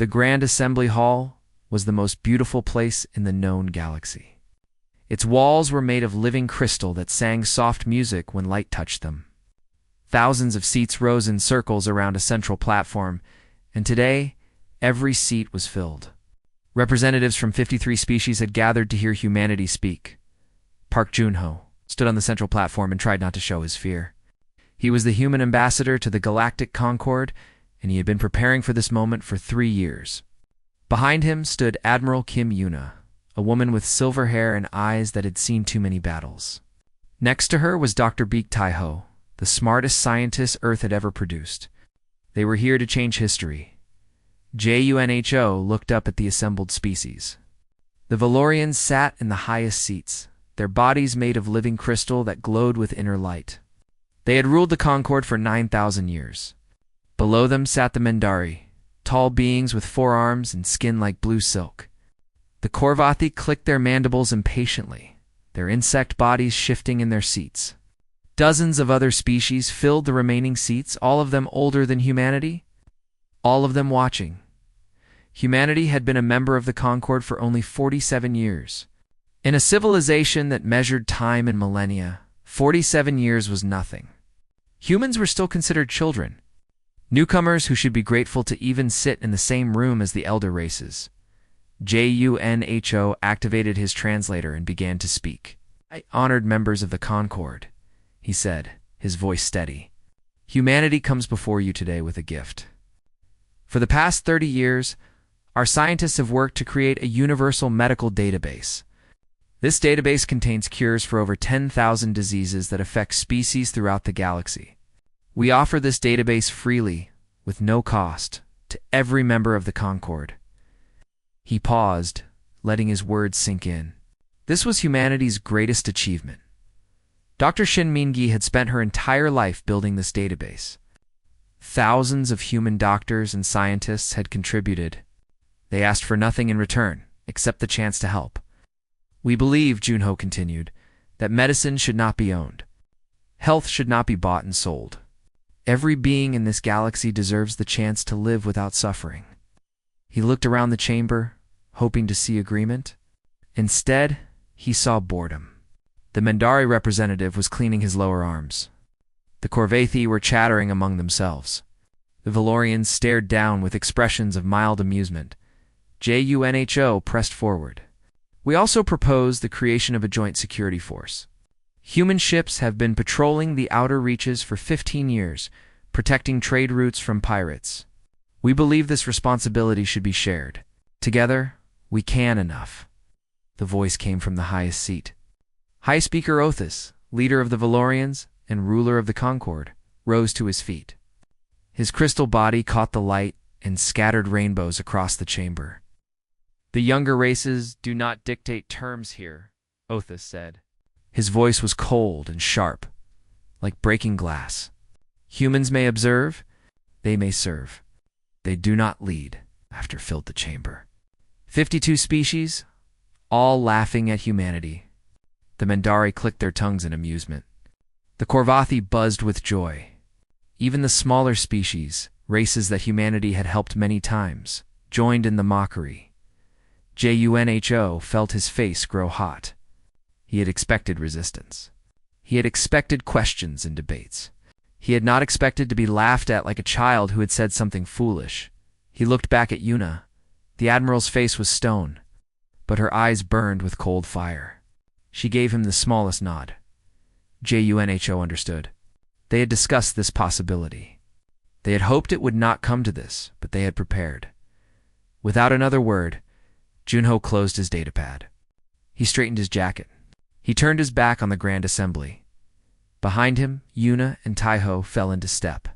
The Grand Assembly Hall was the most beautiful place in the known galaxy. Its walls were made of living crystal that sang soft music when light touched them. Thousands of seats rose in circles around a central platform, and today, every seat was filled. Representatives from 53 species had gathered to hear humanity speak. Park Junho stood on the central platform and tried not to show his fear. He was the human ambassador to the Galactic Concord, and he had been preparing for this moment for 3 years. Behind him stood Admiral Kim Yuna, a woman with silver hair and eyes that had seen too many battles. Next to her was Dr. Beek Tai-ho, the smartest scientist Earth had ever produced. They were here to change history. JUNHO looked up at the assembled species. The Valorians sat in the highest seats, their bodies made of living crystal that glowed with inner light. They had ruled the Concord for 9,000 years. Below them sat the Mendari, tall beings with 4 arms and skin like blue silk. The Korvathi clicked their mandibles impatiently, their insect bodies shifting in their seats. Dozens of other species filled the remaining seats, all of them older than humanity, all of them watching. Humanity had been a member of the Concord for only 47 years. In a civilization that measured time in millennia, 47 years was nothing. Humans were still considered children, newcomers who should be grateful to even sit in the same room as the elder races. JUNHO activated his translator and began to speak. "Honored members of the Concord," he said, his voice steady. "Humanity comes before you today with a gift. For the past 30 years, our scientists have worked to create a universal medical database. This database contains cures for over 10,000 diseases that affect species throughout the galaxy. We offer this database freely, with no cost, to every member of the Concord." He paused, letting his words sink in. This was humanity's greatest achievement. Dr. Shin Mingi had spent her entire life building this database. Thousands of human doctors and scientists had contributed. They asked for nothing in return, except the chance to help. "We believe," Junho continued, "that medicine should not be owned. Health should not be bought and sold. Every being in this galaxy deserves the chance to live without suffering." He looked around the chamber, hoping to see agreement. Instead, he saw boredom. The Mendari representative was cleaning his lower arms. The Korvathi were chattering among themselves. The Valorians stared down with expressions of mild amusement. JUNHO pressed forward. "We also propose the creation of a joint security force. Human ships have been patrolling the outer reaches for 15 years, protecting trade routes from pirates. We believe this responsibility should be shared. Together, we can enough." The voice came from the highest seat. High Speaker Othis, leader of the Valorians and ruler of the Concord, rose to his feet. His crystal body caught the light and scattered rainbows across the chamber. "The younger races do not dictate terms here," Othis said. His voice was cold and sharp, like breaking glass. "Humans may observe, they may serve. They do not lead," after filled the chamber. 52 species, all laughing at humanity. The Mendari clicked their tongues in amusement. The Korvathi buzzed with joy. Even the smaller species, races that humanity had helped many times, joined in the mockery. JUNHO felt his face grow hot. He had expected resistance. He had expected questions and debates. He had not expected to be laughed at like a child who had said something foolish. He looked back at Yuna. The Admiral's face was stone, but her eyes burned with cold fire. She gave him the smallest nod. JUNHO understood. They had discussed this possibility. They had hoped it would not come to this, but they had prepared. Without another word, Junho closed his datapad. He straightened his jacket. He turned his back on the Grand Assembly. Behind him, Yuna and Tai-ho fell into step.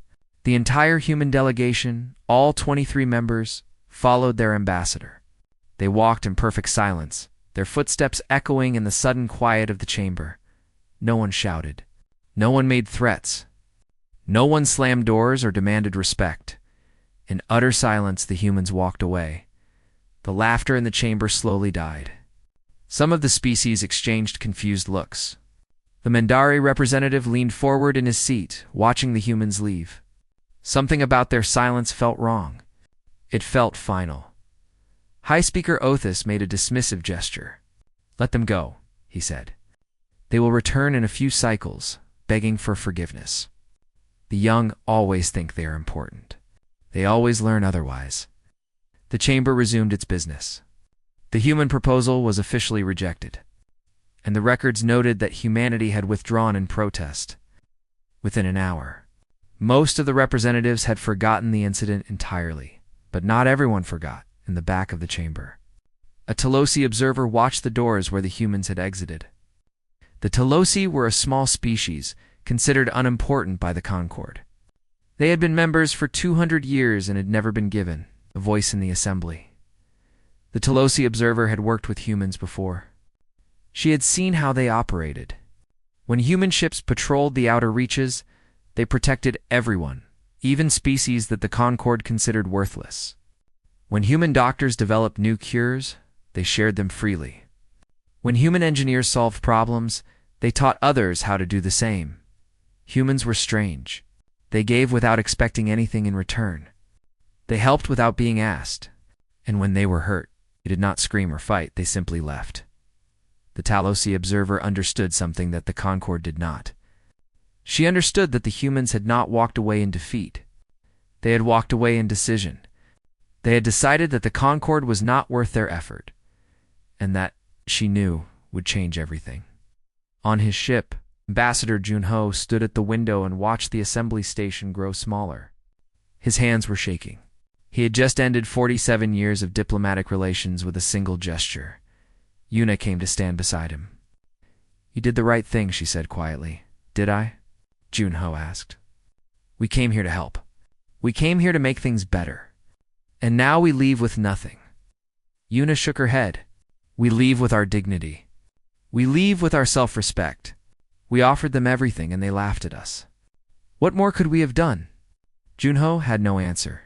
The entire human delegation, all 23 members, followed their ambassador. They walked in perfect silence, their footsteps echoing in the sudden quiet of the chamber. No one shouted. No one made threats. No one slammed doors or demanded respect. In utter silence, the humans walked away. The laughter in the chamber slowly died. Some of the species exchanged confused looks. The Mendari representative leaned forward in his seat, watching the humans leave. Something about their silence felt wrong. It felt final. High Speaker Othis made a dismissive gesture. "Let them go," he said. "They will return in a few cycles, begging for forgiveness. The young always think they are important. They always learn otherwise." The chamber resumed its business. The human proposal was officially rejected, and the records noted that humanity had withdrawn in protest. Within an hour, most of the representatives had forgotten the incident entirely, but not everyone forgot. In the back of the chamber, a Telosi observer watched the doors where the humans had exited. The Telosi were a small species, considered unimportant by the Concord. They had been members for 200 years and had never been given a voice in the assembly. The Telosi observer had worked with humans before. She had seen how they operated. When human ships patrolled the outer reaches, they protected everyone, even species that the Concord considered worthless. When human doctors developed new cures, they shared them freely. When human engineers solved problems, they taught others how to do the same. Humans were strange. They gave without expecting anything in return. They helped without being asked. And when they were hurt, they did not scream or fight, they simply left. The Telosi observer understood something that the Concord did not. She understood that the humans had not walked away in defeat. They had walked away in decision. They had decided that the Concord was not worth their effort, and that, she knew, would change everything. On his ship, Ambassador Junho stood at the window and watched the assembly station grow smaller. His hands were shaking. He had just ended 47 years of diplomatic relations with a single gesture. Yuna came to stand beside him. "You did the right thing," she said quietly. "Did I?" Junho asked. "We came here to help. We came here to make things better. And now we leave with nothing." Yuna shook her head. "We leave with our dignity. We leave with our self-respect. We offered them everything and they laughed at us. What more could we have done?" Junho had no answer.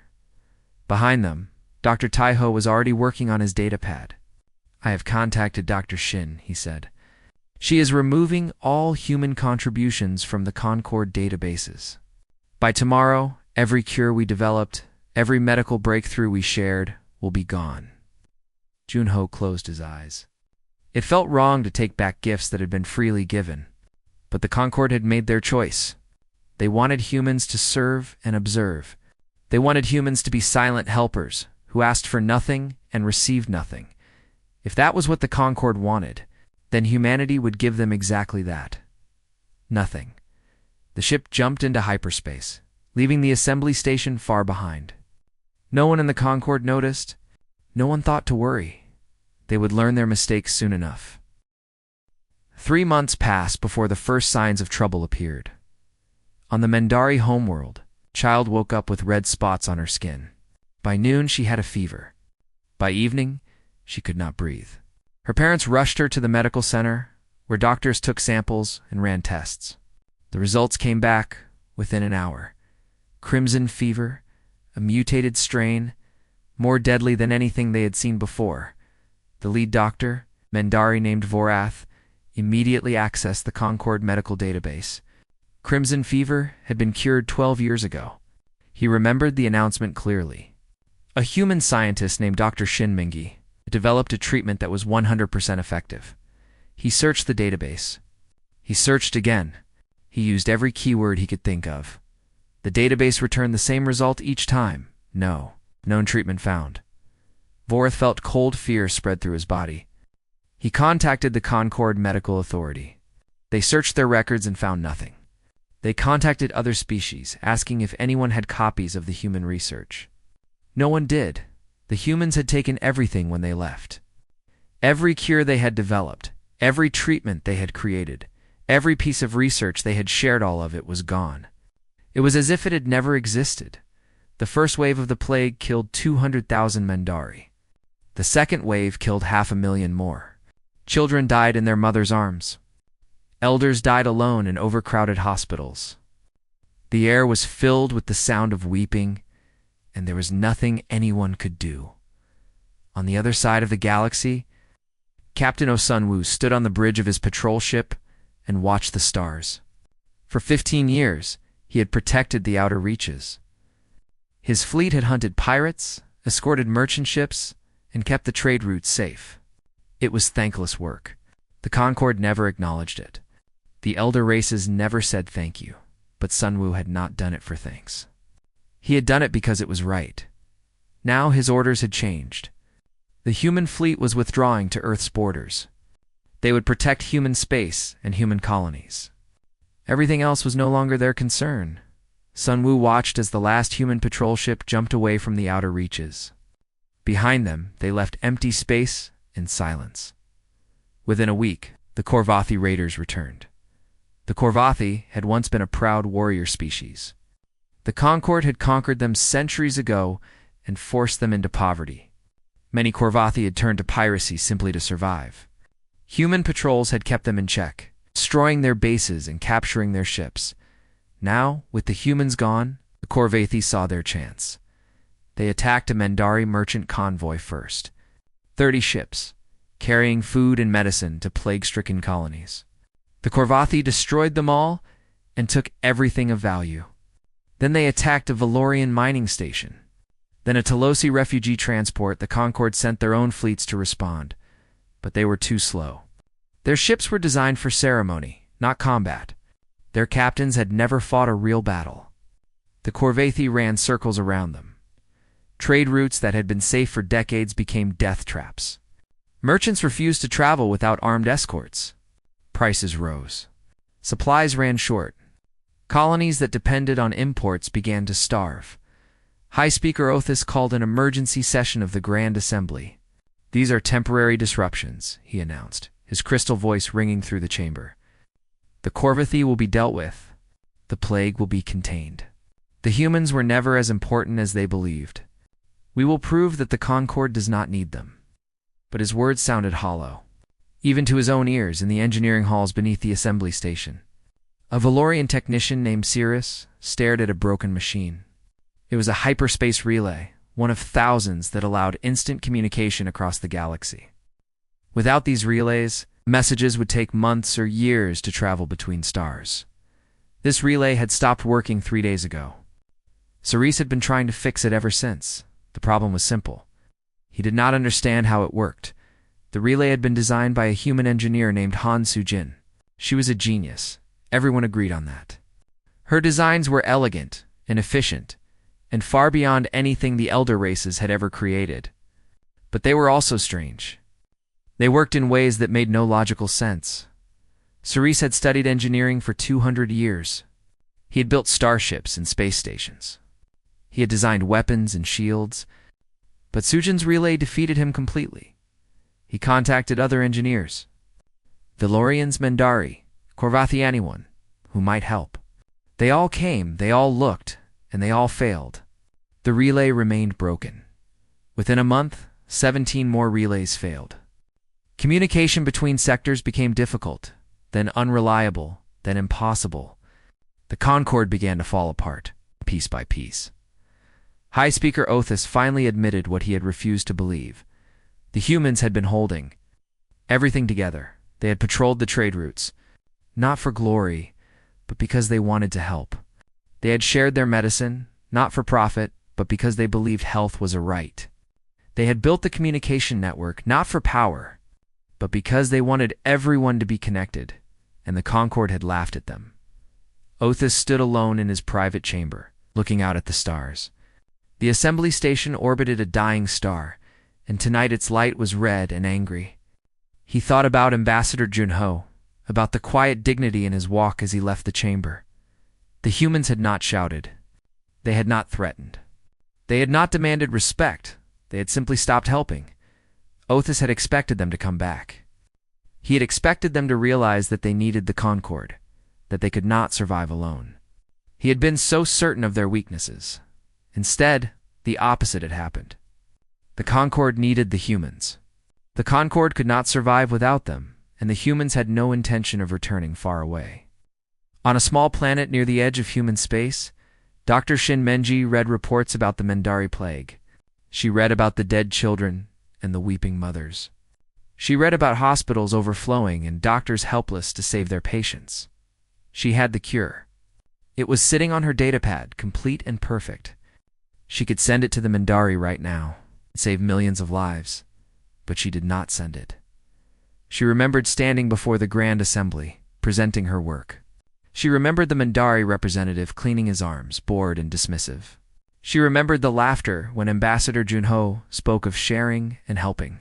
Behind them, Dr. Taiho was already working on his datapad. "I have contacted Dr. Shin," he said. "She is removing all human contributions from the Concord databases. By tomorrow, every cure we developed, every medical breakthrough we shared, will be gone." Junho closed his eyes. It felt wrong to take back gifts that had been freely given, but the Concord had made their choice. They wanted humans to serve and observe. They wanted humans to be silent helpers, who asked for nothing and received nothing. If that was what the Concord wanted, then humanity would give them exactly that. Nothing. The ship jumped into hyperspace, leaving the assembly station far behind. No one in the Concord noticed. No one thought to worry. They would learn their mistakes soon enough. 3 months passed before the first signs of trouble appeared. On the Mendari homeworld, Child woke up with red spots on her skin. By noon, she had a fever. By evening, she could not breathe. Her parents rushed her to the medical center, where doctors took samples and ran tests. The results came back within an hour. Crimson fever, a mutated strain, more deadly than anything they had seen before. The lead doctor, Mendari named Vorath, immediately accessed the Concord medical database. Crimson fever had been cured 12 years ago. He remembered the announcement clearly. A human scientist named Dr. Shinmingi developed a treatment that was 100% effective. He searched the database. He searched again. He used every keyword he could think of. The database returned the same result each time. No known treatment found. Vorath felt cold fear spread through his body. He contacted the Concord Medical Authority. They searched their records and found nothing. They contacted other species, asking if anyone had copies of the human research. No one did. The humans had taken everything when they left. Every cure they had developed, every treatment they had created, every piece of research they had shared, all of it was gone. It was as if it had never existed. The first wave of the plague killed 200,000 Mendari. The second wave killed 500,000 more. Children died in their mothers' arms. Elders died alone in overcrowded hospitals. The air was filled with the sound of weeping, and there was nothing anyone could do. On the other side of the galaxy, Captain Osunwu stood on the bridge of his patrol ship and watched the stars. For 15 years, he had protected the outer reaches. His fleet had hunted pirates, escorted merchant ships, and kept the trade routes safe. It was thankless work. The Concord never acknowledged it. The elder races never said thank you, but Sun Wu had not done it for thanks. He had done it because it was right. Now his orders had changed. The human fleet was withdrawing to Earth's borders. They would protect human space and human colonies. Everything else was no longer their concern. Sun Wu watched as the last human patrol ship jumped away from the outer reaches. Behind them, they left empty space and silence. Within a week, the Korvathi raiders returned. The Korvathi had once been a proud warrior species. The Concord had conquered them centuries ago and forced them into poverty. Many Korvathi had turned to piracy simply to survive. Human patrols had kept them in check, destroying their bases and capturing their ships. Now, with the humans gone, the Korvathi saw their chance. They attacked a Mendari merchant convoy first. 30 ships, carrying food and medicine to plague-stricken colonies. The Korvathi destroyed them all and took everything of value. Then they attacked a Valorian mining station. Then a Tolosi refugee transport. The Concord sent their own fleets to respond, but they were too slow. Their ships were designed for ceremony, not combat. Their captains had never fought a real battle. The Korvathi ran circles around them. Trade routes that had been safe for decades became death traps. Merchants refused to travel without armed escorts. Prices rose. Supplies ran short. Colonies that depended on imports began to starve. High Speaker Othis called an emergency session of the Grand Assembly. "These are temporary disruptions," he announced, his crystal voice ringing through the chamber. "The Korvathi will be dealt with. The plague will be contained. The humans were never as important as they believed. We will prove that the Concord does not need them." But his words sounded hollow, even to his own ears in the engineering halls beneath the assembly station. A Valorian technician named Cirrus stared at a broken machine. It was a hyperspace relay, one of thousands that allowed instant communication across the galaxy. Without these relays, messages would take months or years to travel between stars. This relay had stopped working 3 days ago. Cerise had been trying to fix it ever since. The problem was simple. He did not understand how it worked. The relay had been designed by a human engineer named Han Sujin. She was a genius. Everyone agreed on that. Her designs were elegant and efficient, and far beyond anything the elder races had ever created. But they were also strange. They worked in ways that made no logical sense. Cerise had studied engineering for 200 years. He had built starships and space stations. He had designed weapons and shields, but Sujin's relay defeated him completely. He contacted other engineers. Valorians, Mendari, Korvathi, anyone who might help. They all came, they all looked, and they all failed. The relay remained broken. Within a month, 17 more relays failed. Communication between sectors became difficult, then unreliable, then impossible. The Concord began to fall apart, piece by piece. High Speaker Othis finally admitted what he had refused to believe. The humans had been holding everything together. They had patrolled the trade routes, not for glory, but because they wanted to help. They had shared their medicine, not for profit, but because they believed health was a right. They had built the communication network, not for power, but because they wanted everyone to be connected, and the Concord had laughed at them. Othis stood alone in his private chamber, looking out at the stars. The assembly station orbited a dying star, and tonight its light was red and angry. He thought about Ambassador Junho, about the quiet dignity in his walk as he left the chamber. The humans had not shouted. They had not threatened. They had not demanded respect. They had simply stopped helping. Othis had expected them to come back. He had expected them to realize that they needed the Concord, that they could not survive alone. He had been so certain of their weaknesses. Instead, the opposite had happened. The Concord needed the humans. The Concord could not survive without them, and the humans had no intention of returning far away. On a small planet near the edge of human space, Dr. Shin Menji read reports about the Mendari plague. She read about the dead children and the weeping mothers. She read about hospitals overflowing and doctors helpless to save their patients. She had the cure. It was sitting on her datapad, complete and perfect. She could send it to the Mindari right now, save millions of lives, but she did not send it. She remembered standing before the Grand Assembly, presenting her work. She remembered the Mindari representative cleaning his arms, bored and dismissive. She remembered the laughter when Ambassador Junho spoke of sharing and helping.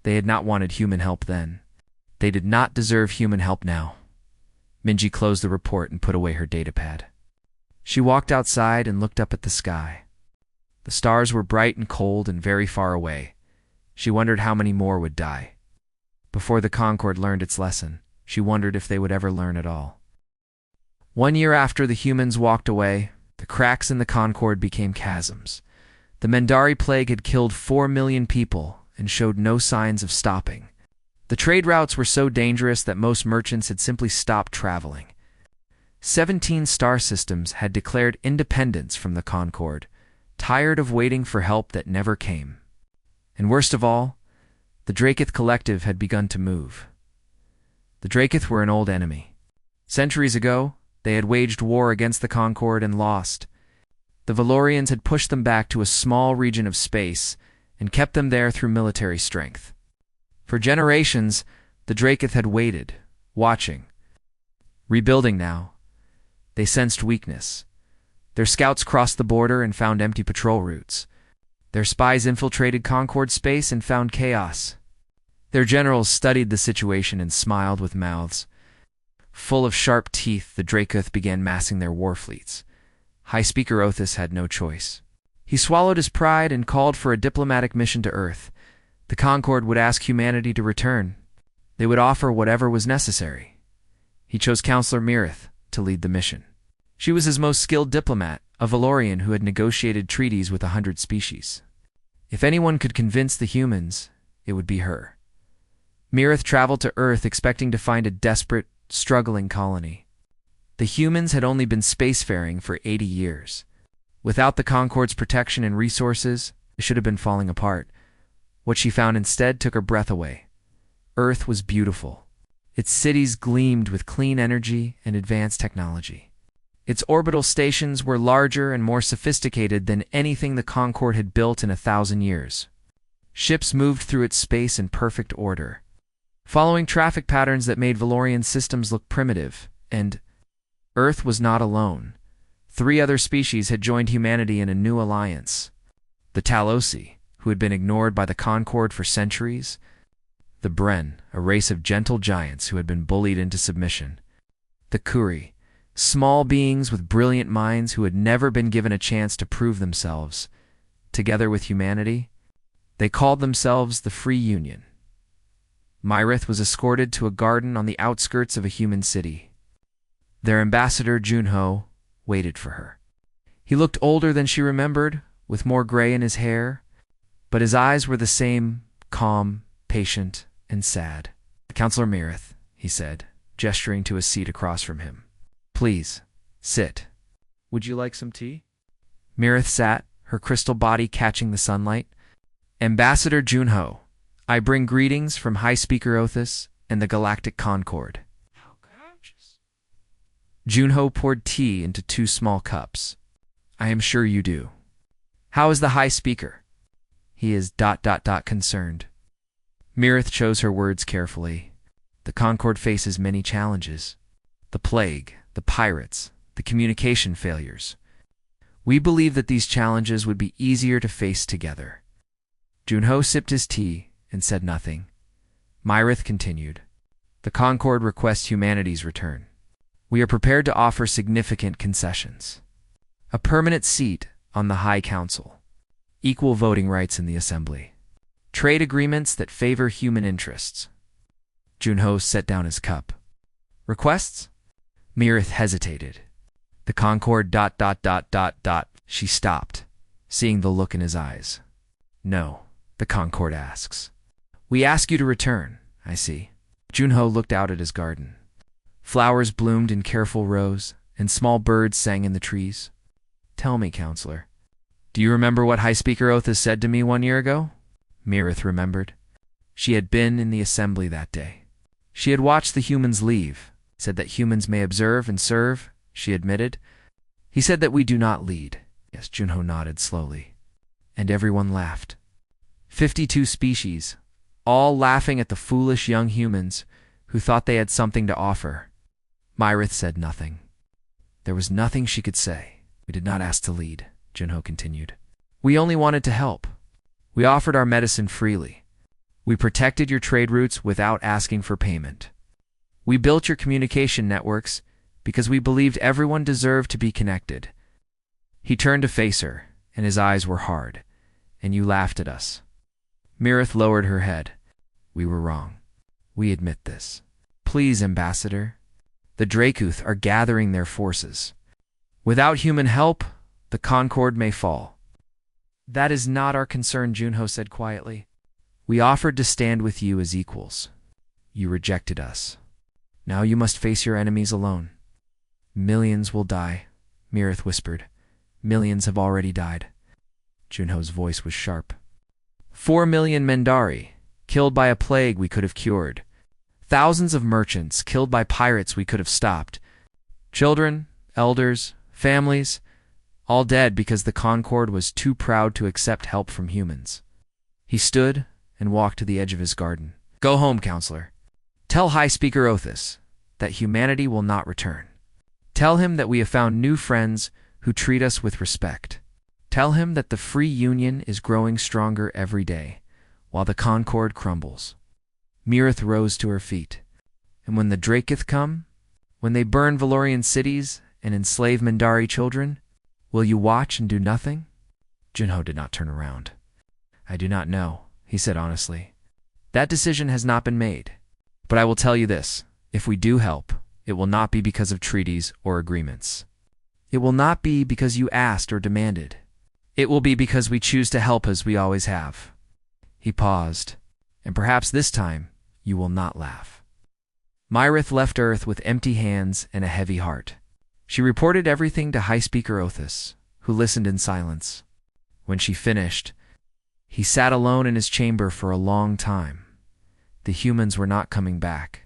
They had not wanted human help then. They did not deserve human help now. Minji closed the report and put away her datapad. She walked outside and looked up at the sky. The stars were bright and cold and very far away. She wondered how many more would die. Before the Concorde learned its lesson, she wondered if they would ever learn at all. 1 year after the humans walked away, the cracks in the Concorde became chasms. The Mindari plague had killed 4 million people and showed no signs of stopping. The trade routes were so dangerous that most merchants had simply stopped traveling. 17 star systems had declared independence from the Concorde, tired of waiting for help that never came. And worst of all, the Dracoth Collective had begun to move. The Dracoth were an old enemy. Centuries ago, they had waged war against the Concorde and lost. The Valorians had pushed them back to a small region of space and kept them there through military strength. For generations, the Dracoth had waited, watching. Rebuilding now, they sensed weakness. Their scouts crossed the border and found empty patrol routes. Their spies infiltrated Concorde space and found chaos. Their generals studied the situation and smiled with mouths. Full of sharp teeth, the Dracoth began massing their war fleets. High Speaker Othis had no choice. He swallowed his pride and called for a diplomatic mission to Earth. The Concorde would ask humanity to return. They would offer whatever was necessary. He chose Counselor Mirith to lead the mission. She was his most skilled diplomat, a Valorian who had negotiated treaties with 100 species. If anyone could convince the humans, it would be her. Mirith traveled to Earth expecting to find a desperate, struggling colony. The humans had only been spacefaring for 80 years. Without the Concorde's protection and resources, it should have been falling apart. What she found instead took her breath away. Earth was beautiful. Its cities gleamed with clean energy and advanced technology. Its orbital stations were larger and more sophisticated than anything the Concorde had built in 1,000 years. Ships moved through its space in perfect order, following traffic patterns that made Valorian systems look primitive, and Earth was not alone. 3 other species had joined humanity in a new alliance. The Talosi, who had been ignored by the Concorde for centuries. The Bren, a race of gentle giants who had been bullied into submission. The Kuri, small beings with brilliant minds who had never been given a chance to prove themselves. Together with humanity, they called themselves the Free Union. Mirith was escorted to a garden on the outskirts of a human city. Their ambassador, Junho, waited for her. He looked older than she remembered, with more gray in his hair, but his eyes were the same, calm, patient, and sad. "Counselor Mirith," he said, gesturing to a seat across from him. "Please, sit. Would you like some tea?" Mirith sat, her crystal body catching the sunlight. "Ambassador Junho, I bring greetings from High Speaker Othis and the Galactic Concorde." How gorgeous. Junho poured tea into 2 small cups. "I am sure you do. How is the High Speaker?" "He is ... concerned." Mirith chose her words carefully. The Concorde faces many challenges. The plague, the pirates, the communication failures. We believe that these challenges would be easier to face together. Junho sipped his tea and said nothing. Mirith continued. "The Concorde requests humanity's return. We are prepared to offer significant concessions. A permanent seat on the High Council. Equal voting rights in the Assembly. Trade agreements that favor human interests." Junho set down his cup. "Requests?" Mirith hesitated. The Concorde ... She stopped, seeing the look in his eyes. "No," the Concorde asks. "We ask you to return, I see." Junho looked out at his garden. Flowers bloomed in careful rows, and small birds sang in the trees. "Tell me, Counselor, do you remember what High Speaker Othis said to me 1 year ago?" Mirith remembered. She had been in the assembly that day. She had watched the humans leave, said that humans may observe and serve, she admitted. He said that we do not lead. Yes, Junho nodded slowly. And everyone laughed. 52 species, all laughing at the foolish young humans who thought they had something to offer. Myrith said nothing. There was nothing she could say. We did not ask to lead, Junho continued. We only wanted to help. We offered our medicine freely. We protected your trade routes without asking for payment. We built your communication networks because we believed everyone deserved to be connected. He turned to face her, and his eyes were hard, and you laughed at us. Myrith lowered her head. We were wrong. We admit this. Please, Ambassador. The Dracuth are gathering their forces. Without human help, the Concord may fall. That is not our concern, Junho said quietly. We offered to stand with you as equals. You rejected us. Now you must face your enemies alone. Millions will die, Myrith whispered. Millions have already died. Junho's voice was sharp. 4 million Mendari, killed by a plague we could have cured. Thousands of merchants killed by pirates we could have stopped. Children, elders, families, all dead because the Concord was too proud to accept help from humans. He stood and walked to the edge of his garden. Go home, counselor. Tell High Speaker Othis that humanity will not return. Tell him that we have found new friends who treat us with respect. Tell him that the Free Union is growing stronger every day, while the Concord crumbles. Myrith rose to her feet. And when the Dracuth come, when they burn Valorian cities and enslave Mendari children, will you watch and do nothing? Junho did not turn around. I do not know, he said honestly. That decision has not been made. But I will tell you this, if we do help, it will not be because of treaties or agreements. It will not be because you asked or demanded. It will be because we choose to help as we always have. He paused, and perhaps this time you will not laugh. Myrith left Earth with empty hands and a heavy heart. She reported everything to High Speaker Othis, who listened in silence. When she finished, he sat alone in his chamber for a long time. The humans were not coming back.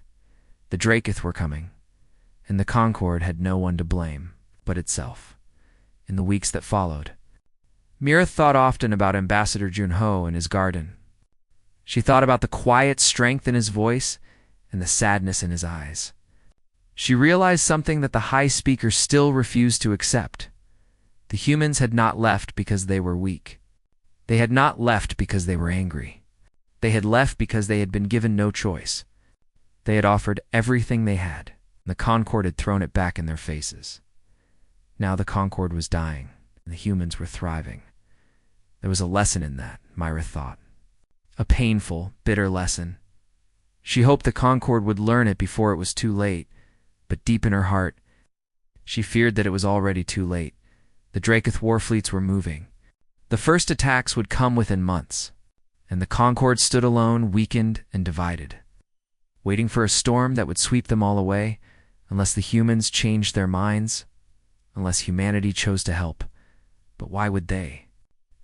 The Dracuth were coming, and the Concord had no one to blame but itself. In the weeks that followed, Myrith thought often about Ambassador Junho and his garden. She thought about the quiet strength in his voice and the sadness in his eyes. She realized something that the High Speaker still refused to accept. The humans had not left because they were weak. They had not left because they were angry. They had left because they had been given no choice. They had offered everything they had, and the Concord had thrown it back in their faces. Now the Concord was dying, and the humans were thriving. There was a lesson in that, Myrith thought. A painful, bitter lesson. She hoped the Concord would learn it before it was too late, but deep in her heart, she feared that it was already too late. The Dracuth war fleets were moving. The first attacks would come within months, and the Concord stood alone, weakened and divided, waiting for a storm that would sweep them all away, unless the humans changed their minds, unless humanity chose to help. But why would they?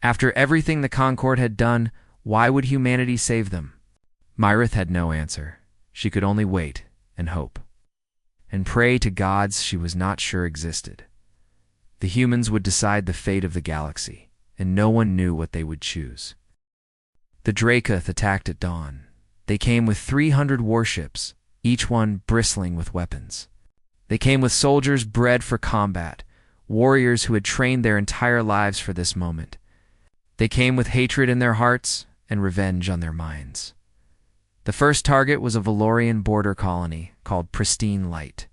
After everything the Concord had done, why would humanity save them? Myrith had no answer. She could only wait and hope, and pray to gods she was not sure existed. The humans would decide the fate of the galaxy, and no one knew what they would choose. The Dracuth attacked at dawn. They came with 300 warships, each one bristling with weapons. They came with soldiers bred for combat, warriors who had trained their entire lives for this moment. They came with hatred in their hearts and revenge on their minds. The first target was a Valorian border colony called Pristine Light.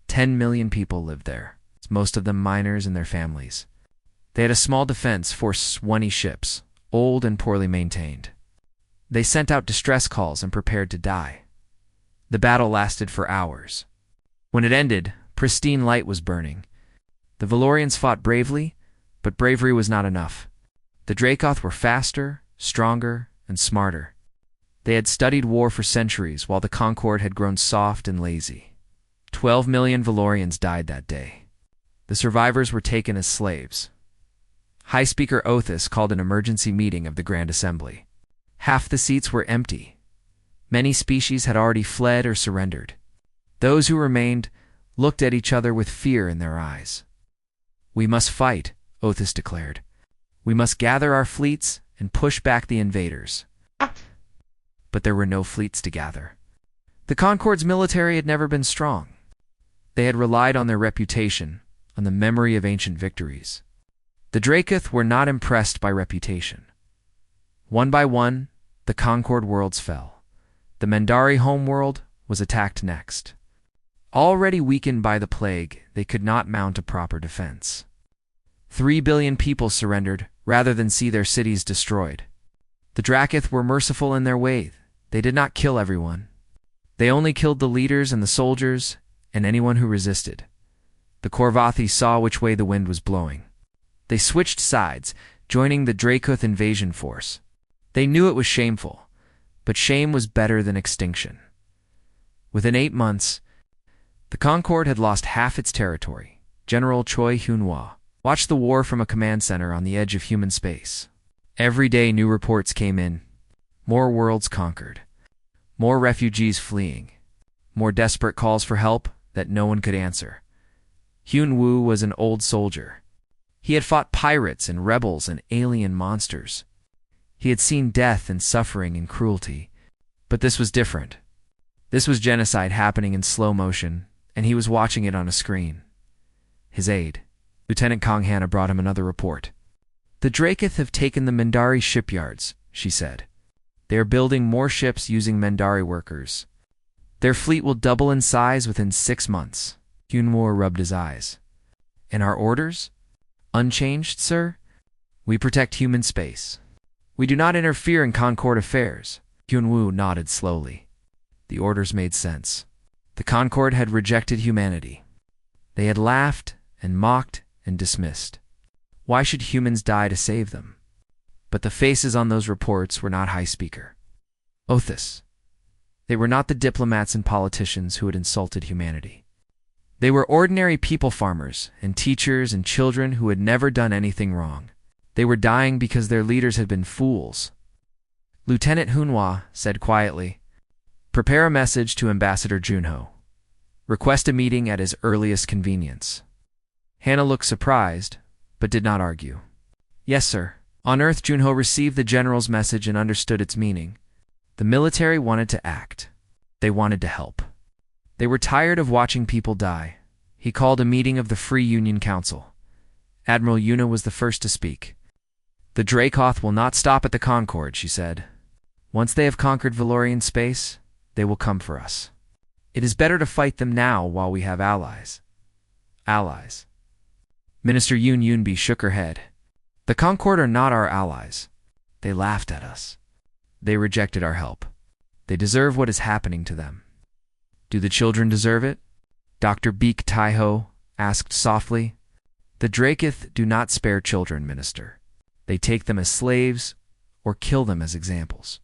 10 million people lived there, most of them miners and their families. They had a small defense force 20 ships, old and poorly maintained. They sent out distress calls and prepared to die. The battle lasted for hours. When it ended, Pristine Light was burning. The Valorians fought bravely, but bravery was not enough. The Dracoth were faster, stronger, and smarter. They had studied war for centuries, while the Concord had grown soft and lazy. 12 million Valorians died that day. The survivors were taken as slaves. High Speaker Othis called an emergency meeting of the Grand Assembly. Half the seats were empty. Many species had already fled or surrendered. Those who remained looked at each other with fear in their eyes. We must fight, Othis declared. We must gather our fleets and push back the invaders. But there were no fleets to gather. The Concord's military had never been strong. They had relied on their reputation, on the memory of ancient victories. The Dracoth were not impressed by reputation. One by one, the Concord worlds fell. The Mendari homeworld was attacked next. Already weakened by the plague, they could not mount a proper defense. 3 billion people surrendered rather than see their cities destroyed. The Dracoth were merciful in their way. They did not kill everyone. They only killed the leaders and the soldiers and anyone who resisted. The Korvathi saw which way the wind was blowing. They switched sides, joining the Dracoth invasion force. They knew it was shameful, but shame was better than extinction. Within 8 months, the Concord had lost half its territory. General Choi Hyun-wha watched the war from a command center on the edge of human space. Every day new reports came in. More worlds conquered. More refugees fleeing. More desperate calls for help that no one could answer. Hyun-woo was an old soldier. He had fought pirates and rebels and alien monsters. He had seen death and suffering and cruelty. But this was different. This was genocide happening in slow motion, and he was watching it on a screen. His aide, Lieutenant Kong Hannah, brought him another report. The Dracoth have taken the Mendari shipyards, she said. They are building more ships using Mendari workers. Their fleet will double in size within 6 months. Hyun-woo rubbed his eyes. And our orders? Unchanged, sir? We protect human space. We do not interfere in Concord affairs. Hyun-woo nodded slowly. The orders made sense. The Concord had rejected humanity. They had laughed and mocked and dismissed. Why should humans die to save them? But the faces on those reports were not high speaker. Othis. They were not the diplomats and politicians who had insulted humanity. They were ordinary people farmers and teachers and children who had never done anything wrong. They were dying because their leaders had been fools. Lieutenant Hyun-wha said quietly, "Prepare a message to Ambassador Junho. Request a meeting at his earliest convenience." Hannah looked surprised, but did not argue. "Yes, sir." On Earth, Junho received the general's message and understood its meaning. The military wanted to act. They wanted to help. They were tired of watching people die. He called a meeting of the Free Union Council. Admiral Yuna was the first to speak. "The Dracoth will not stop at the Concord," she said. "Once they have conquered Valorian space, they will come for us. It is better to fight them now while we have allies." Allies. Minister Yoon Yoonbi shook her head. "The Concord are not our allies. They laughed at us. They rejected our help. They deserve what is happening to them." "Do the children deserve it?" Dr. Beek Taiho asked softly. "The Dracoth do not spare children, Minister. They take them as slaves or kill them as examples.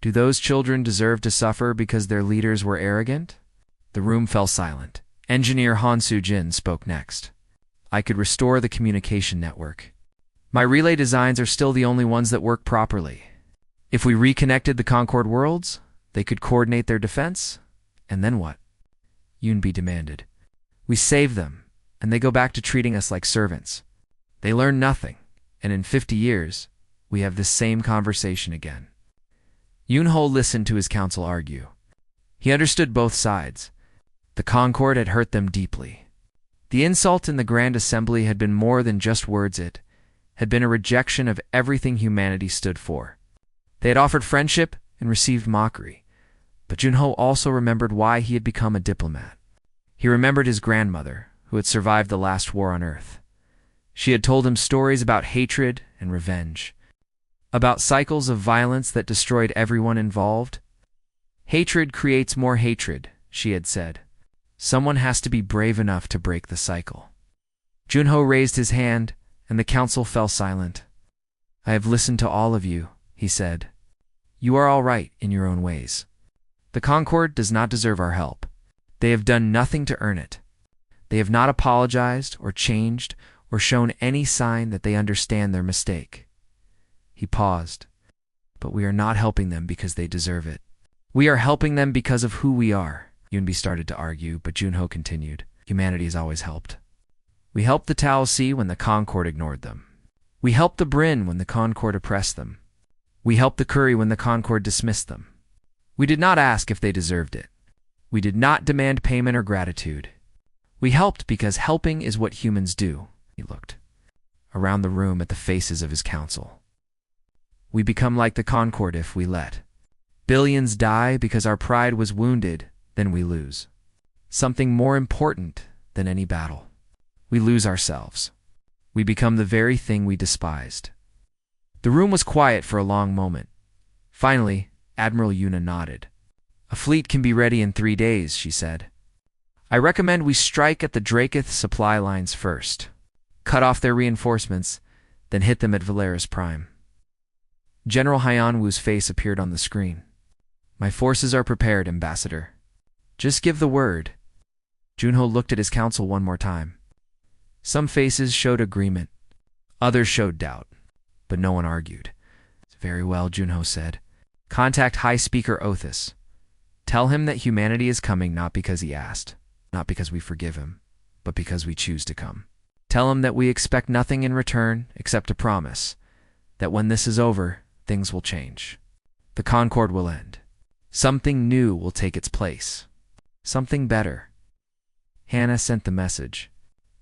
Do those children deserve to suffer because their leaders were arrogant?" The room fell silent. Engineer Han Soo-jin spoke next. "I could restore the communication network. My relay designs are still the only ones that work properly. If we reconnected the Concord worlds, they could coordinate their defense, and then what?" Yoonbi demanded. "We save them, and they go back to treating us like servants. They learn nothing, and in 50 years, we have this same conversation again." Yoon-ho listened to his counsel argue. He understood both sides. The Concord had hurt them deeply. The insult in the Grand Assembly had been more than just words. It had been a rejection of everything humanity stood for. They had offered friendship and received mockery. But Junho also remembered why he had become a diplomat. He remembered his grandmother, who had survived the last war on Earth. She had told him stories about hatred and revenge, about cycles of violence that destroyed everyone involved. "Hatred creates more hatred," she had said. "Someone has to be brave enough to break the cycle." Junho raised his hand, and the council fell silent. "I have listened to all of you," he said. "You are all right in your own ways. The Concord does not deserve our help. They have done nothing to earn it. They have not apologized or changed or shown any sign that they understand their mistake." He paused. "But we are not helping them because they deserve it. We are helping them because of who we are." Yoonbi started to argue, but Junho continued. "Humanity has always helped. We helped the Tau Sea when the Concord ignored them. We helped the Bryn when the Concord oppressed them. We helped the Curry when the Concord dismissed them. We did not ask if they deserved it. We did not demand payment or gratitude. We helped because helping is what humans do. He looked around the room at the faces of his council. We become like the Concord if we let billions die because our pride was wounded, then we lose something more important than any battle. We lose ourselves. We become the very thing we despised. The room was quiet for a long moment. Finally, Admiral Yuna nodded. A fleet can be ready in 3 days, she said. I recommend we strike at the Dracoth supply lines first. Cut off their reinforcements, then hit them at Valeris Prime. General Hyanwu's face appeared on the screen. My forces are prepared, Ambassador. Just give the word. Junho looked at his council one more time. Some faces showed agreement. Others showed doubt. But no one argued. Very well, Junho said. Contact High Speaker Othis. Tell him that humanity is coming not because he asked, not because we forgive him, but because we choose to come. Tell him that we expect nothing in return except a promise, that when this is over, things will change. The Concord will end. Something new will take its place. Something better. Hannah sent the message.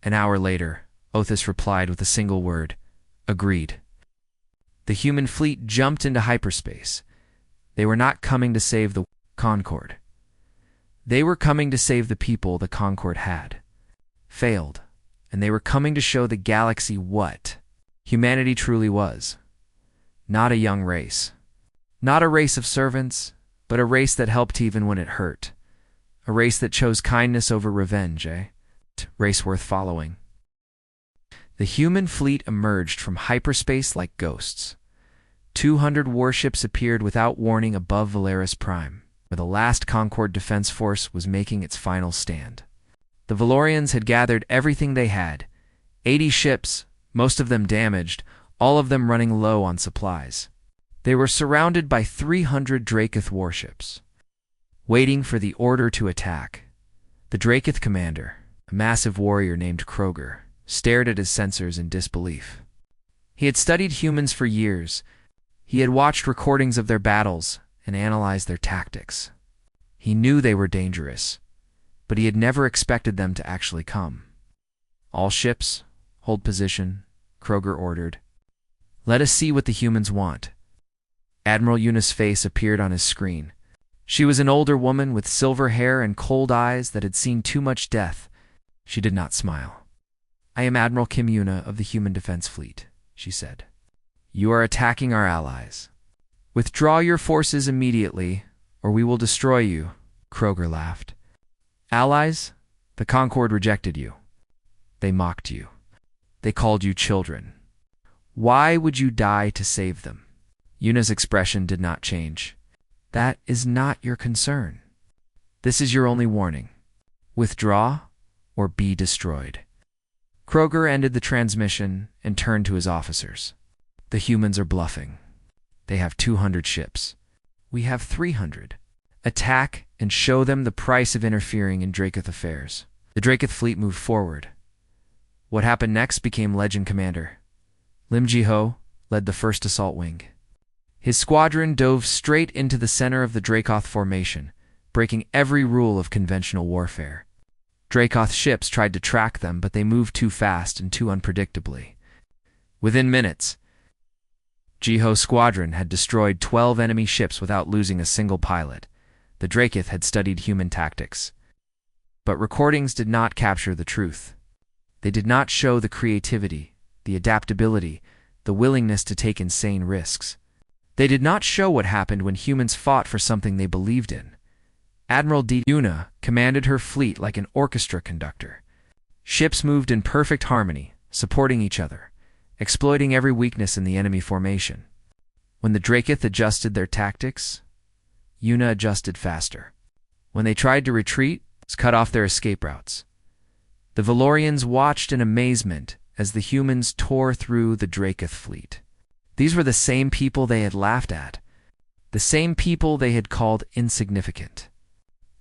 An hour later, Othis replied with a single word, agreed. The human fleet jumped into hyperspace. They were not coming to save the Concord. They were coming to save the people the Concord had failed, and they were coming to show the galaxy what humanity truly was. Not a young race. Not a race of servants, but a race that helped even when it hurt. A race that chose kindness over revenge, Race worth following. The human fleet emerged from hyperspace like ghosts. 200 warships appeared without warning above Valeris Prime, where the last Concord Defense Force was making its final stand. The Valorians had gathered everything they had, 80 ships, most of them damaged, all of them running low on supplies. They were surrounded by 300 Dracoth warships, waiting for the order to attack. The Dracoth commander, a massive warrior named Kroger, stared at his sensors in disbelief. He had studied humans for years. He had watched recordings of their battles and analyzed their tactics. He knew they were dangerous, but he had never expected them to actually come. All ships, hold position, Kroger ordered. Let us see what the humans want. Admiral Yuna's face appeared on his screen. She was an older woman with silver hair and cold eyes that had seen too much death. She did not smile. I am Admiral Kim Yuna of the Human Defense Fleet, she said. You are attacking our allies. Withdraw your forces immediately, or we will destroy you, Kroger laughed. Allies? The Concord rejected you. They mocked you. They called you children. Why would you die to save them? Yuna's expression did not change. That is not your concern. This is your only warning. Withdraw or be destroyed. Kroger ended the transmission and turned to his officers. The humans are bluffing. They have 200 ships. We have 300. Attack and show them the price of interfering in Dracoth affairs. The Dracoth fleet moved forward. What happened next became Legend Commander. Lim Ji-ho led the first assault wing. His squadron dove straight into the center of the Dracoth formation, breaking every rule of conventional warfare. Dracoth ships tried to track them, but they moved too fast and too unpredictably. Within minutes, Ji-ho's squadron had destroyed 12 enemy ships without losing a single pilot. The Dracoth had studied human tactics. But recordings did not capture the truth. They did not show the creativity, the adaptability, the willingness to take insane risks. They did not show what happened when humans fought for something they believed in. Admiral Yuna commanded her fleet like an orchestra conductor. Ships moved in perfect harmony, supporting each other, exploiting every weakness in the enemy formation. When the Dracoth adjusted their tactics, Yuna adjusted faster. When they tried to retreat, cut off their escape routes. The Valorians watched in amazement as the humans tore through the Dracoth fleet. These were the same people they had laughed at, the same people they had called insignificant.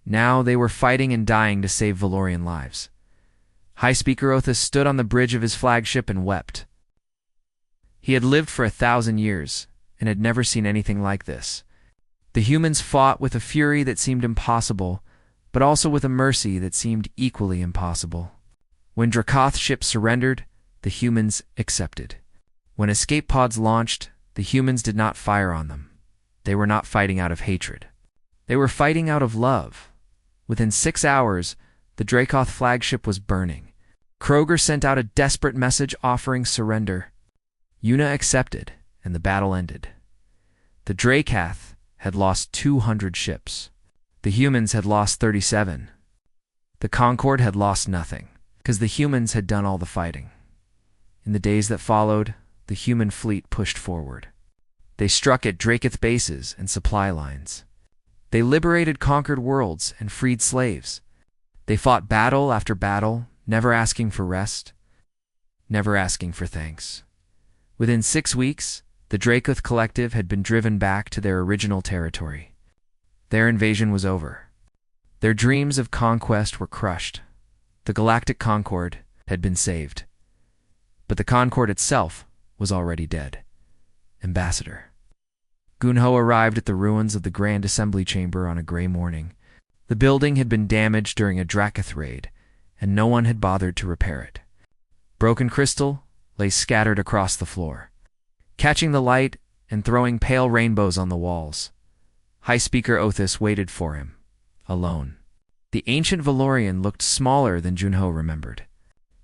Now they were fighting and dying to save Valorian lives. High Speaker Othis stood on the bridge of his flagship and wept. He had lived for 1,000 years and had never seen anything like this. The humans fought with a fury that seemed impossible, but also with a mercy that seemed equally impossible. When Dracoth's ship surrendered, the humans accepted. When escape pods launched, the humans did not fire on them. They were not fighting out of hatred. They were fighting out of love. Within 6 hours, the Dracoth flagship was burning. Kroger sent out a desperate message offering surrender. Una accepted, and the battle ended. The Dracoth had lost 200 ships. The humans had lost 37. The Concorde had lost nothing, because the humans had done all the fighting. In the days that followed, the human fleet pushed forward. They struck at Dracoth bases and supply lines. They liberated conquered worlds and freed slaves. They fought battle after battle, never asking for rest, never asking for thanks. Within 6 weeks, the Dracoth Collective had been driven back to their original territory. Their invasion was over. Their dreams of conquest were crushed. The Galactic Concorde had been saved. But the Concorde itself was already dead. Ambassador. Gunho arrived at the ruins of the Grand Assembly Chamber on a gray morning. The building had been damaged during a Dracoth raid, and no one had bothered to repair it. Broken crystal lay scattered across the floor, catching the light and throwing pale rainbows on the walls. High Speaker Othis waited for him, alone. The ancient Valorian looked smaller than Junho remembered.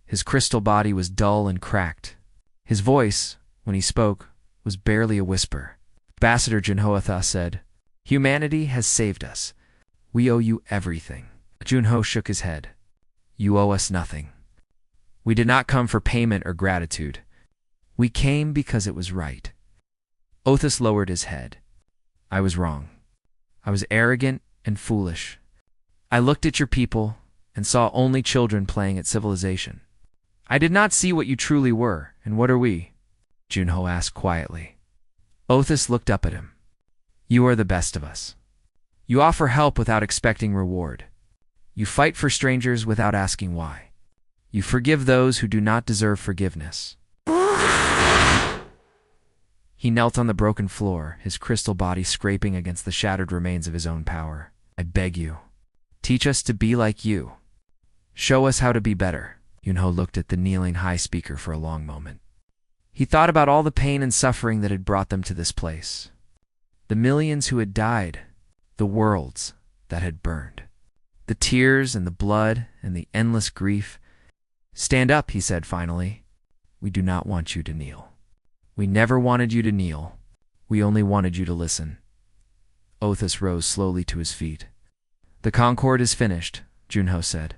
His crystal body was dull and cracked. His voice, when he spoke, was barely a whisper. Ambassador Junho said, "Humanity has saved us. We owe you everything." Junho shook his head. "You owe us nothing. We did not come for payment or gratitude. We came because it was right." Othis lowered his head. "I was wrong. I was arrogant and foolish. I looked at your people and saw only children playing at civilization. I did not see what you truly were, and what are we?" Junho asked quietly. Othis looked up at him. "You are the best of us. You offer help without expecting reward. You fight for strangers without asking why. You forgive those who do not deserve forgiveness." He knelt on the broken floor, his crystal body scraping against the shattered remains of his own power. "I beg you, teach us to be like you. Show us how to be better." Junho looked at the kneeling High Speaker for a long moment. He thought about all the pain and suffering that had brought them to this place. The millions who had died, the worlds that had burned, the tears and the blood and the endless grief. "Stand up," he said finally. "We do not want you to kneel. We never wanted you to kneel. We only wanted you to listen." Othis rose slowly to his feet. "The Concorde is finished," Junho said.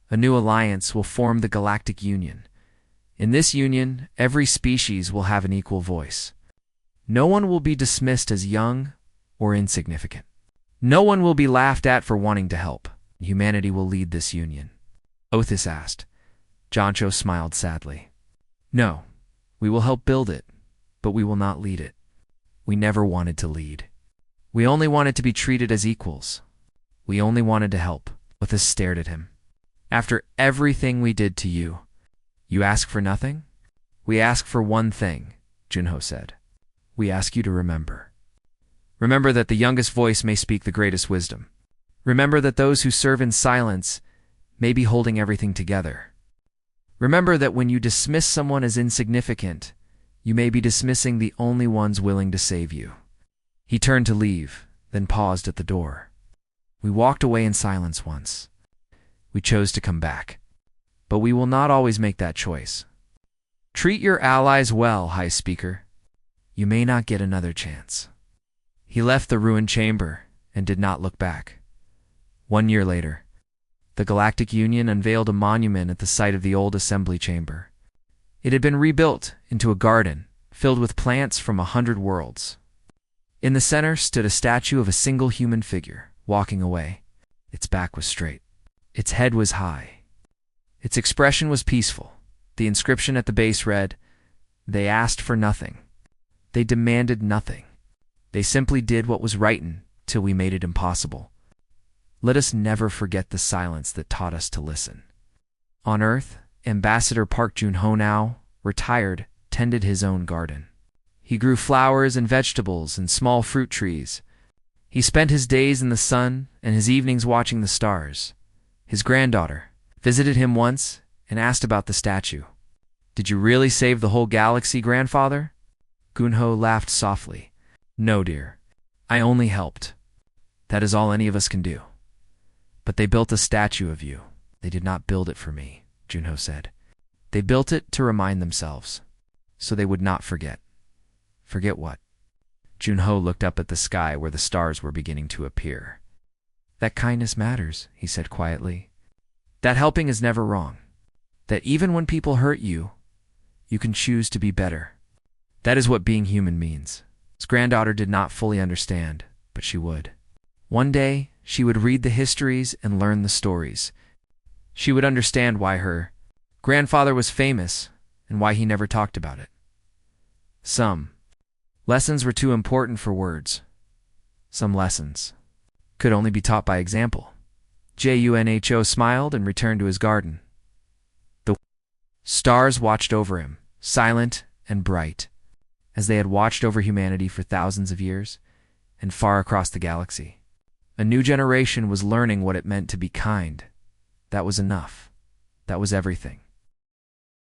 "A new alliance will form the Galactic Union. In this union, every species will have an equal voice. No one will be dismissed as young or insignificant. No one will be laughed at for wanting to help. Humanity will lead this union." Othis asked. Jancho smiled sadly. "No, we will help build it, but we will not lead it. We never wanted to lead. We only wanted to be treated as equals. We only wanted to help." Othis stared at him. "After everything we did to you, you ask for nothing?" "We ask for one thing," Junho said. "We ask you to remember. Remember that the youngest voice may speak the greatest wisdom. Remember that those who serve in silence may be holding everything together. Remember that when you dismiss someone as insignificant, you may be dismissing the only ones willing to save you." He turned to leave, then paused at the door. "We walked away in silence once. We chose to come back. But we will not always make that choice. Treat your allies well, High Speaker. You may not get another chance." He left the ruined chamber and did not look back. 1 year later, the Galactic Union unveiled a monument at the site of the old assembly chamber. It had been rebuilt into a garden filled with plants from 100 worlds. In the center stood a statue of a single human figure, walking away. Its back was straight. Its head was high. Its expression was peaceful. The inscription at the base read, "They asked for nothing. They demanded nothing. They simply did what was right till we made it impossible. Let us never forget the silence that taught us to listen." On Earth, Ambassador Park Jun-ho now, retired, tended his own garden. He grew flowers and vegetables and small fruit trees. He spent his days in the sun and his evenings watching the stars. His granddaughter visited him once and asked about the statue. "Did you really save the whole galaxy, grandfather?" Gun-ho laughed softly. "No, dear. I only helped. That is all any of us can do." "But they built a statue of you. They did not build it for me," Jun-ho said. "They built it to remind themselves, so they would not forget." "Forget what?" Jun-ho looked up at the sky where the stars were beginning to appear. "That kindness matters," he said quietly. "That helping is never wrong. That even when people hurt you, you can choose to be better. That is what being human means." His granddaughter did not fully understand, but she would. One day, she would read the histories and learn the stories. She would understand why her grandfather was famous and why he never talked about it. Some lessons were too important for words. Some lessons could only be taught by example. Junho smiled and returned to his garden. The stars watched over him, silent and bright, as they had watched over humanity for thousands of years, and far across the galaxy. A new generation was learning what it meant to be kind. That was enough. That was everything.